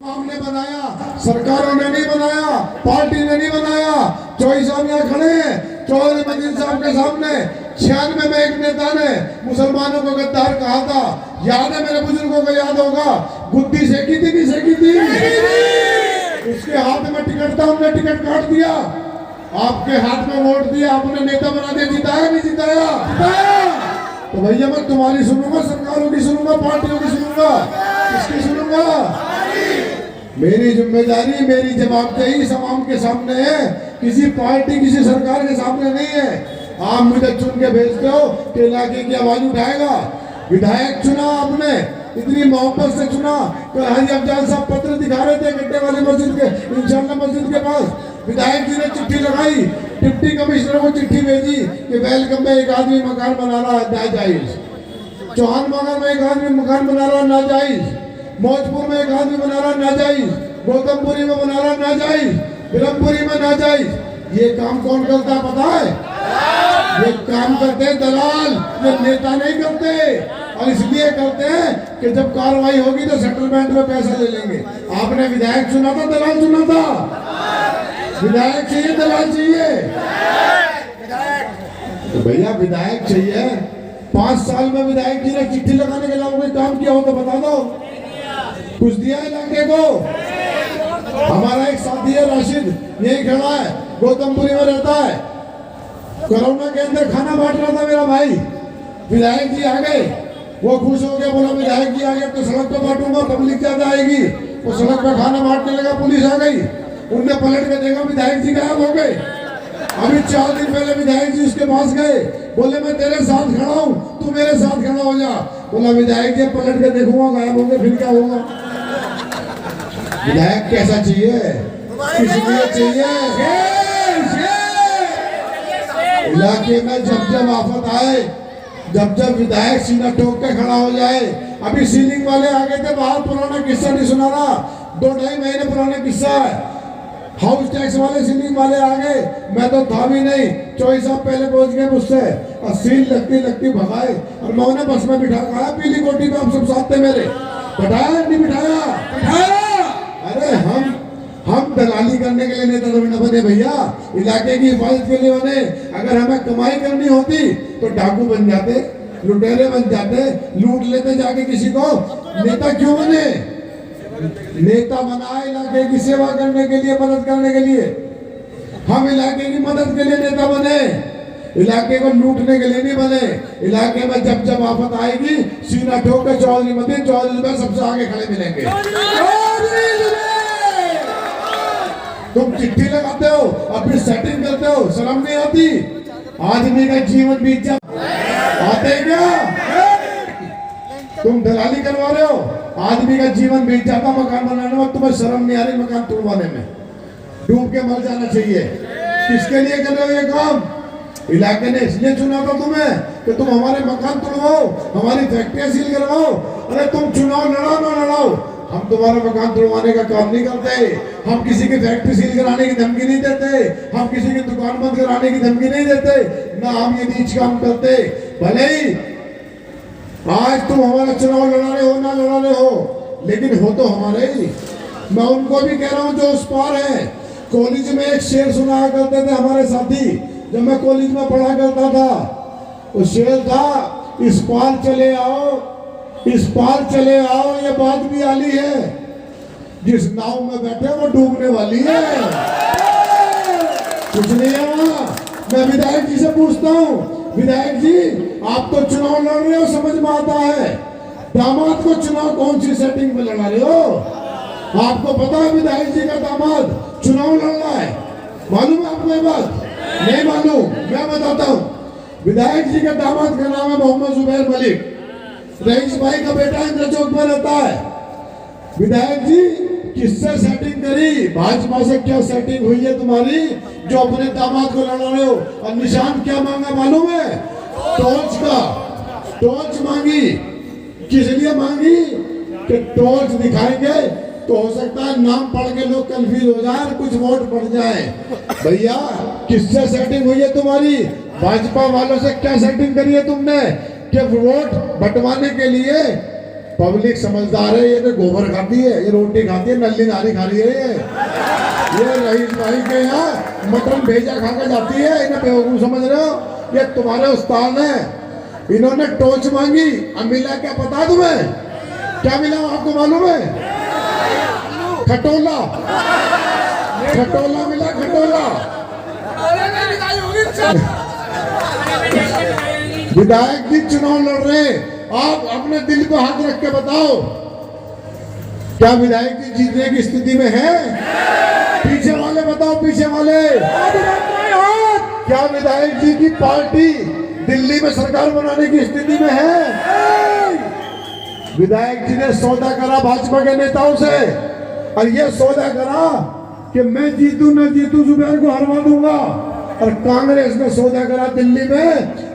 हमने बनाया, सरकारों ने नहीं बनाया, पार्टी ने नहीं बनाया। चौधरी साहब यहाँ खड़े हैं, चौधरी मजीद साहब के सामने 96 में एक नेता ने मुसलमानों को गद्दार कहा था। याद है, मेरे बुजुर्गों को याद होगा। गुद्दी सेकी थी नहीं सेकी थी? उसके हाथ में टिकट था, हमने टिकट काट दिया। आपके हाथ में वोट दिया, आपने नेता बना दिया। जिताया नहीं जिताया? जिताया। तो भैया मैं तुम्हारी सुनूंगा, सरकारों की सुनूंगा, पार्टियों की सुनूंगा, किसकी सुनूंगा? मेरी जिम्मेदारी, मेरी जवाबदेही समाज के सामने है, किसी पार्टी किसी सरकार के सामने नहीं है। आप मुझे चुन के भेजते हो कि इलाके की आवाज उठाएगा। विधायक चुना आपने, इतनी मोहब्बत से चुना। कल हाजी अफजाल साहब पत्र दिखा रहे थे गड्ढे वाली मस्जिद के, इंशाल्लाह मस्जिद के पास विधायक जी ने चिट्ठी लगाई, डिप्टी कमिश्नर को चिट्ठी भेजी कि वेलकम में एक आदमी मकान बना रहा है नाजायज, चौहान मगर में एक आदमी मकान बना रहा है नाजायज, मौजपुर में एक आदमी बना रहा नाजायज, गौतमपुरी में बना रहा नाजायज, बिरमपुरी में नाजायज। ये काम कौन करता है पता है? ये काम करते हैं दलाल, ये नेता नहीं करते। और इसलिए करते हैं कि जब कार्रवाई होगी तो सेटलमेंट में पैसा ले लेंगे। आपने विधायक चुना था, दलाल चुना था? विधायक चाहिए, दलाल चाहिए? तो भैया विधायक चाहिए। 5 साल में विधायक जी ने चिट्ठी लगाने के अलावा कोई काम किया हो तो बता दो, कुछ दिया है इलाके को? हमारा एक साथी है राशिद, यही खड़ा है, गौतमपुरी में रहता है। कोरोना के अंदर खाना बांट रहा था मेरा भाई, विधायक जी आ गए, वो खुश हो गया, बोला विधायक जी आ गए तो सड़क पे बांटूंगा, पब्लिक ज्यादा आएगी। वो सड़क पे खाना बांटने लगा, पुलिस आ गई, उनने पलट के देखा विधायक जी गायब हो गए। अभी 4 दिन पहले विधायक जी उसके पास गए, बोले मैं तेरे साथ खड़ा हूँ, तू मेरे साथ खड़ा हो जा। बोला विधायक जी पलट के देखूंगा, गायब हो गए, फिर क्या होगा? विधायक कैसा चाहिए, किस लिए चाहिए? इलाके में जब जब आफत आए, जब जब विधायक सीना ठोक के खड़ा हो जाए। अभी सीलिंग वाले आ गए थे बाहर, पुराना किस्सा नहीं सुना रहा, 2-2.5 महीने पुराना किस्सा है। हाउस टैक्स वाले सीलिंग वाले आ गए, मैं तो था भी नहीं, चौधरी साहब पहले पहुंच गए मुझसे और सील लगती लगती भगाए और मैं उन्हें बस में बिठा खाया, पीली कोठी पे आप सब साथ थे मेरे। बिठाया नहीं बिठाया? अरे हम दलाली करने के लिए नेता तो न बने भैया, इलाके की हिफाजत के लिए बने। अगर हमें कमाई करनी होती तो डाकू बन जाते, लुटेरे बन जाते, लूट लेते जाके किसी को। नेता क्यों बने? नेता बना इलाके की सेवा करने के लिए, मदद करने के लिए। हम इलाके की मदद के लिए नेता बने, इलाके को लूटने के लिए नहीं बने। इलाके में जब जब आफत आएगी सीना ठोक के चौधरी मदीन, चौधरी में सबसे आगे खड़े मिलेंगे। तुम चिट्ठी लगाते हो और फिर सेटिंग करते हो, शर्म नहीं आती? आदमी का जीवन बीत जा आते क्या? तुम दलाली करवा रहे हो, आदमी का जीवन बीत जाता मकान बनाने में, तुम्हें शर्म नहीं आ रही मकान तोड़वाने में? डूब के मर जाना चाहिए। किसके लिए कर रहे हो ये काम? इलाके ने इसलिए चुना था तुम्हें कि तुम हमारे मकान तोड़वाओ, हमारी फैक्ट्रियां सील करवाओ। अरे तुम चुनाव लड़ाओ ना लड़ाओ, हम तुम्हारा मकान तोड़वाने का काम नहीं करते। हम किसी की फैक्ट्री सील कराने की धमकी नहीं देते, हम किसी की दुकान बंद कराने की धमकी नहीं देते, ना हम ये नीच काम करते। भले ही आज तुम हमारा चुनाव लड़ा रहे हो ना लड़ा रहे हो, लेकिन हो तो हमारे ही। मैं उनको भी कह रहा हूँ जो उस पार है। कॉलेज में एक शेर सुनाया करते थे हमारे साथी, जब मैं कॉलेज में पढ़ा करता था। वो शेर था, इस पार चले आओ, इस पार चले आओ, ये बात भी आली है, जिस नाव में बैठे वो डूबने वाली है। कुछ नहीं है वहां। मैं विधायक जी से पूछता हूँ, विधायक जी आप तो चुनाव लड़ रहे हो, समझ में आता है, दामाद को चुनाव कौन सी सेटिंग में लड़ा रहे हो? आपको पता है विधायक जी का दामाद चुनाव लड़ रहा है? मालूम है आपको ये बात? नहीं मालूम? मैं बताता हूँ। विधायक जी का दामाद का नाम है मोहम्मद जुबैर मलिक, रईस भाई का बेटा इंद्र चौक में रहता है। विधायक जी किससे सेटिंग करी? भाजपा से क्या सेटिंग हुई है तुम्हारी जो अपने दामाद को लड़ा रहे हो? और निशान क्या मांगा मालूम है? टॉर्च का, टॉर्च मांगी। किस लिए मांगी? कि टॉर्च दिखाएंगे तो हो सकता है नाम पढ़ के लोग कंफ्यूज हो जाए, कुछ वोट पड़ जाए। भैया किससे सेटिंग हुई है तुम्हारी? भाजपा वालों से क्या सेटिंग करी है तुमने कि वोट बंटवाने के लिए पब्लिक समझदार है, ये तो गोबर खाती है, ये रोटी खाती है, नल्ली नारी खा रही है ये रईस भाई के यहाँ मटन भेजा खा के जाती है। इन्हें बेवकूफ समझ रहे हो? ये तुम्हारे उस्ताद हैं, इन्होंने टोच मांगी। अब मिला क्या पता तुम्हें? क्या मिला आपको मालूम है? खटोला, खटोला मिला, खटोला। विधायक जी चुनाव लड़ रहे, आप अपने दिल को हाथ रख के बताओ, क्या विधायक जी जीतने की स्थिति में है? पीछे वाले बताओ, पीछे वाले, क्या विधायक जी की पार्टी दिल्ली में सरकार बनाने की स्थिति में है? विधायक जी ने सौदा करा भाजपा के नेताओं से, और ये सौदा करा कि मैं जीतू न जीतू जुबैर को हरवा दूंगा। और कांग्रेस ने सौदा करा दिल्ली में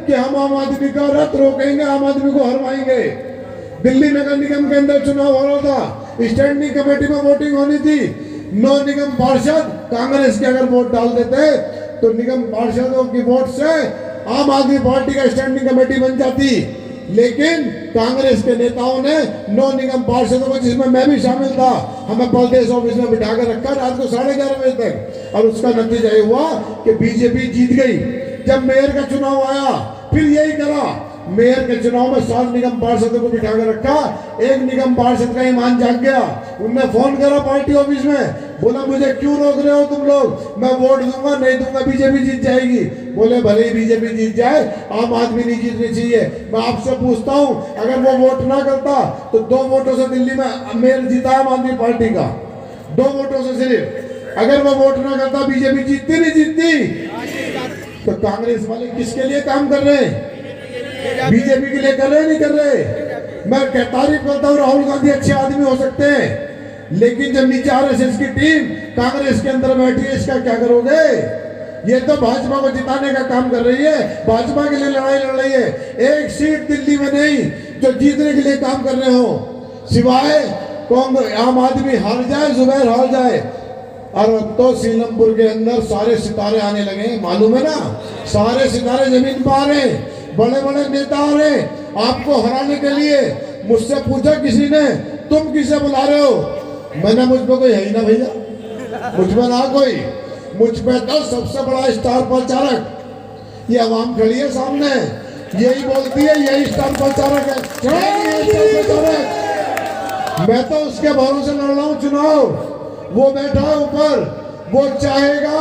कि हम आम आदमी का रथ रोकेंगे, आम आदमी को हरवाएंगे। दिल्ली नगर निगम के अंदर चुनाव हो रहा था, स्टैंडिंग कमेटी में वोटिंग होनी थी। 9 निगम पार्षद कांग्रेस के अगर वोट डाल देते तो निगम पार्षदों की वोट से आम आदमी पार्टी का स्टैंडिंग कमेटी बन जाती। लेकिन कांग्रेस के नेताओं ने 9 निगम पार्षदों को, जिसमें मैं भी शामिल था, हमें प्रदेश ऑफिस में बिठा कर रखा रात को 11:30 बजे तक। और उसका नतीजा ये हुआ कि बीजेपी जीत गई। जब मेयर का चुनाव आया फिर यही करा, मेयर के चुनाव में 7 निगम पार्षदों को बिठा कर रखा। एक निगम पार्षद का ईमान जाग गया, उनने फोन करा पार्टी ऑफिस में, बोला मुझे क्यों रोक रहे हो तुम लोग, मैं वोट दूंगा, नहीं दूंगा बीजेपी जीत जाएगी। बोले भले ही बीजेपी जीत जाए, आम आदमी नहीं जीतनी चाहिए। मैं आपसे पूछता हूं, अगर वो वोट ना करता तो 2 वोटों से दिल्ली में मेयर जीता आम आदमी पार्टी का, 2 वोटों से सिर्फ। अगर वो वोट ना करता बीजेपी जीतती नहीं जीतती? तो कांग्रेस वाले किसके लिए काम कर रहे हैं? बीजेपी के लिए कर रहे नहीं कर रहे? मैं तारीफ करता हूँ, राहुल गांधी अच्छे आदमी हो सकते हैं, लेकिन जब नीचे आरएसएस की टीम कांग्रेस के अंदर बैठी है, इसका क्या करोगे? ये तो भाजपा को जिताने का काम कर रही है, भाजपा के लिए लड़ाई लड़ रही है। एक सीट दिल्ली में नहीं जो जीतने के लिए काम कर रहे हो, सिवाय कांग्रेस आम आदमी हार जाए, जुबैर हार जाए। और तो सीलमपुर के अंदर सारे सितारे आने लगे, मालूम है ना? सारे सितारे जमीन पर आ रहे, बड़े बड़े नेता आ रहे आपको हराने के लिए। मुझसे पूछा किसी ने, तुम किसे बुला रहे हो? मैंने, मुझ पे कोई है ही ना भैया, मुझ पे ना कोई, मुझ पे तो सबसे बड़ा स्टार प्रचारक ये आवाम खड़ी है सामने, यही बोलती है यही स्टार प्रचारक है, स्टार प्रचारक। मैं तो उसके भरोसे लड़ रहा हूँ चुनाव, वो बैठा है ऊपर, वो चाहेगा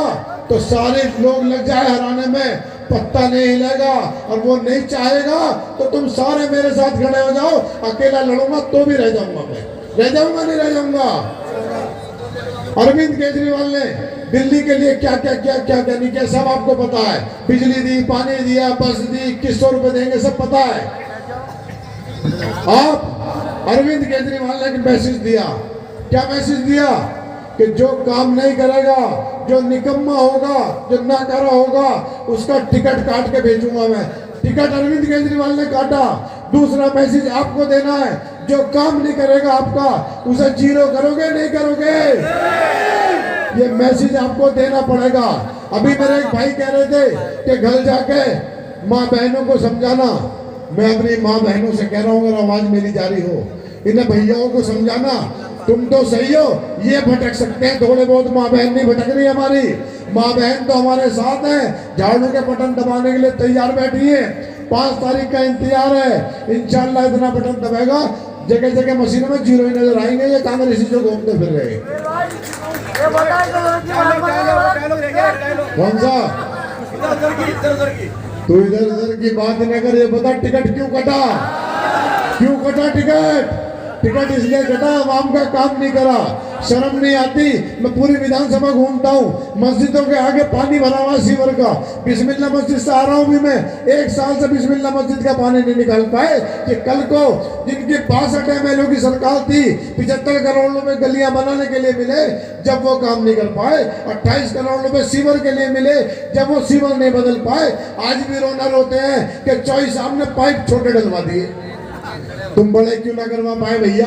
तो सारे लोग लग जाए हराने में, पत्ता नहीं हिलेगा। और वो नहीं चाहेगा तो तुम सारे मेरे साथ खड़े हो जाओ, अकेला लड़ूंगा तो भी रह जाऊंगा, मैं रह जाऊंगा, नहीं रह जाऊंगा। अरविंद केजरीवाल ने दिल्ली के लिए क्या क्या क्या क्या क्या नहीं किया, सब आपको पता है। बिजली दी, पानी दिया, बस दी, 2100 रुपए देंगे, सब पता है। आप अरविंद केजरीवाल ने मैसेज दिया, क्या मैसेज दिया? कि जो काम नहीं करेगा, जो निकम्मा होगा, जो ना करा होगा, उसका टिकट काट के भेजूंगा मैं। टिकट अरविंद केजरीवाल ने काटा। दूसरा मैसेज आपको देना है, जो काम नहीं करेगा आपका, उसे 0 करोगे, नहीं करोगे? ये मैसेज आपको देना पड़ेगा। अभी मेरे एक भाई कह रहे थे कि घर जाके माँ बहनों को समझाना। मैं अपनी माँ बहनों से कह रहा हूँ, अगर आवाज मेरी जारी हो, इन्हें भैयाओं को समझाना, तुम तो सही हो, ये भटक सकते हैं थोड़े बहुत, माँ बहन नहीं भटक रही। हमारी माँ बहन तो हमारे साथ है, झाड़ू के बटन दबाने के लिए तैयार बैठी है। 5 तारीख का इंतजार है, इंशाल्लाह इतना बटन दबाएगा, जगह जगह मशीनों में 0 ही नजर आएंगे, ये कांग्रेसी जो घूमते फिर रहे। कौन सा? तू इधर उधर की बात न कर, ये बता टिकट क्यों कटा? क्यों कटा टिकट? टिकट इसलिए कटा, आवाम का काम नहीं करा। शर्म नहीं आती? मैं पूरी विधानसभा घूमता हूँ, मस्जिदों के आगे पानी भरा हुआ सीवर का। बिस्मिल्लाह मस्जिद से आ रहा हूँ भी मैं, 1 साल से बिस्मिल्लाह मस्जिद का पानी नहीं निकाल पाए। कि कल को जिनकी 62 MLA की सरकार थी, 75 करोड़ रुपए गलियां बनाने के लिए मिले, जब वो काम नहीं कर पाए। 28 करोड़ रुपए सीवर के लिए मिले, जब वो सीवर नहीं बदल पाए। आज भी रोना रोते हैं कि चौई साहब ने पाइप छोटे डलवा दिए, तुम बड़े क्यों ना करवा पाए भैया?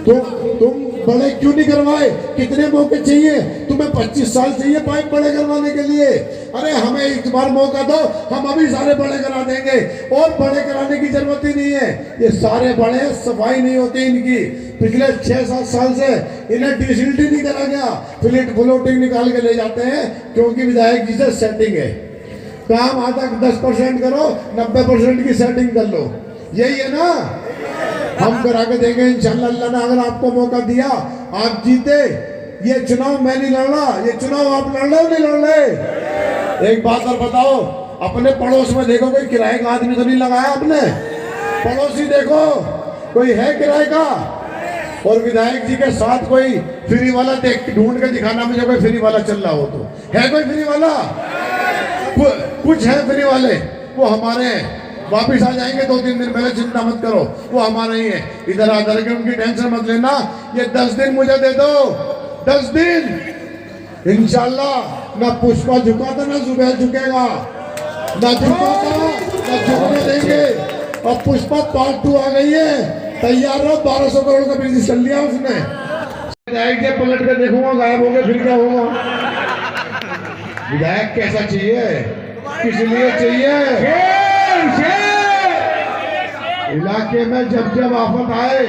तुम बड़े क्यों नहीं करवाए? कितने मौके चाहिए तुम्हें? 25 साल चाहिए पाइप बड़े करवाने के लिए? अरे हमें एक बार मौका दो, हम अभी सारे बड़े करा देंगे। और बड़े कराने की जरूरत ही नहीं है, ये सारे बड़े सफाई नहीं होती इनकी। पिछले 6-7 साल से इन्हें डिसिल्टी नहीं करा गया, फ्लोटिंग निकाल के ले जाते हैं क्योंकि विधायक जी से सेटिंग है। काम आता 10% करो, 90% की सेटिंग कर लो, यही है ना? हम करा के देंगे इंशाल्लाह। अल्लाह ने अगर आपको मौका दिया, आप जीते। ये चुनाव मैं नहीं लड़ रहा, ये चुनाव आप लड़ रहे हो, नहीं लड़ रहे? एक बात और बताओ, अपने पड़ोस में देखो कोई किराए का आदमी तो नहीं लगाया आपने? पड़ोसी देखो कोई है किराए का? और विधायक जी के साथ कोई फ्री वाला देख ढूंढ के दिखाना मुझे, कोई फ्री वाला चल रहा हो तो। है कोई फ्री वाला? कुछ है फ्री वाले, वो हमारे हैं, वापिस आ जाएंगे 2-3 दिन पहले, चिंता मत करो, वो हमारे ही है। इधर आकर के उनकी टेंशन मत लेना। ये 10 दिन मुझे दे दो, 10 दिन इंशाल्लाह। ना पुष्पा झुका था ना जुबैर झुकेगा, ना झुका था ना झुकने देंगे। और पुष्पा पार्ट 2 आ गई है, तैयार रहो। 1200 करोड़ का बिजनेस कर लिया उसने। विधायक के पलट कर देखूंगा, गायब हो गए फिर क्या होगा? विधायक कैसा चाहिए, किस लिए चाहिए? इलाके में जब जब आफत आए,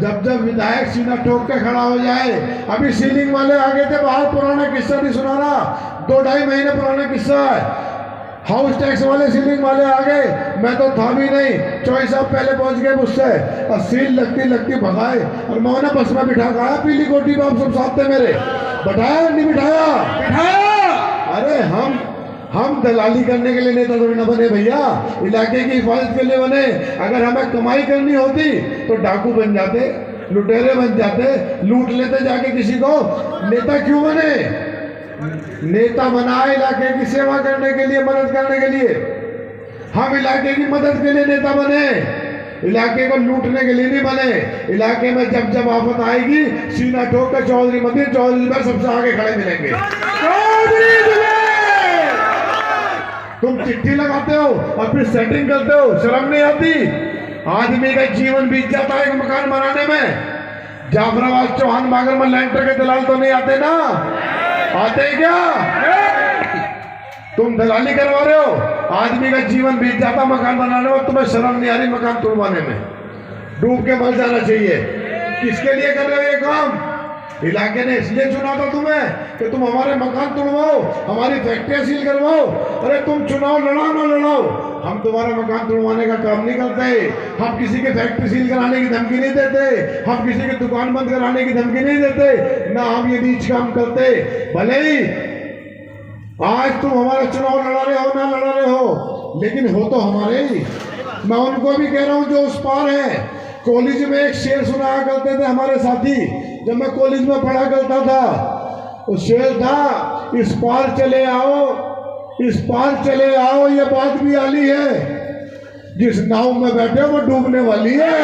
जब जब विधायक सीना ठोक के खड़ा हो जाए। अभी सीलिंग वाले आ गए थे बाहर, पुराना किस्सा नहीं सुना रहा, 2-2.5 महीने पुराना किस्सा है। हाउस टैक्स वाले सीलिंग वाले आ गए, मैं तो था भी नहीं, चौधरी साहब पहले पहुंच गए मुझसे और सील लगती लगती भगाए। और मैं उन्हें बस में बिठा खाया, पीली कोठी में आप सब साथ थे मेरे। बैठाया नहीं बिठाया? बिठाया। अरे हम दलाली करने के लिए नेता थोड़ी ना बने भैया, इलाके की हिफाजत के लिए बने। अगर हमें कमाई करनी होती तो डाकू बन जाते, लुटेरे बन जाते, लूट लेते जाके किसी को। नेता क्यों बने? नेता बना इलाके की सेवा करने के लिए, मदद करने के लिए। हम इलाके की मदद के लिए नेता बने, इलाके को लूटने के लिए नहीं बने। इलाके में जब जब आफत आएगी, सीना ठोक कर चौधरी मंदिर, चौधरी में सबसे आगे खड़े मिलेंगे। तुम चिट्ठी लगाते हो और फिर सेटिंग करते हो, शर्म नहीं आती? आदमी का जीवन बीत जाता है एक मकान बनाने में। जाफराबाद चौहान बागर में लैंटर के दलाल तो नहीं आते ना? आते क्या? तुम दलाली करवा रहे हो, आदमी का जीवन बीत जाता मकान बनाने में, तुम्हें शर्म नहीं आ रही मकान तोड़वाने में? डूब के मर जाना चाहिए। किसके लिए कर रहे हो ये काम? इलाके ने इसलिए चुना था तुम्हें कि तुम हमारे मकान तोड़वाओ, हमारी फैक्ट्रियां सील करवाओ। अरे तुम चुनाव लड़ाओ ना लड़ाओ, हम तुम्हारा मकान तोड़वाने का काम नहीं करते। हम किसी की फैक्ट्री सील कराने की धमकी नहीं देते, हम किसी की दुकान बंद कराने की धमकी नहीं देते, ना हम ये नीच काम करते। भले ही आज तुम हमारा चुनाव लड़ा रहे हो ना लड़ा रहे हो, लेकिन हो तो हमारे ही। मैं उनको भी कह रहा हूँ जो उस पार है। कॉलेज में एक शेर सुनाया करते थे हमारे साथी, जब मैं कॉलेज में पढ़ा करता था। वो शेर था, इस पार चले आओ, इस पार चले आओ, ये बात भी आली है, जिस नाव में बैठे वो डूबने वाली है।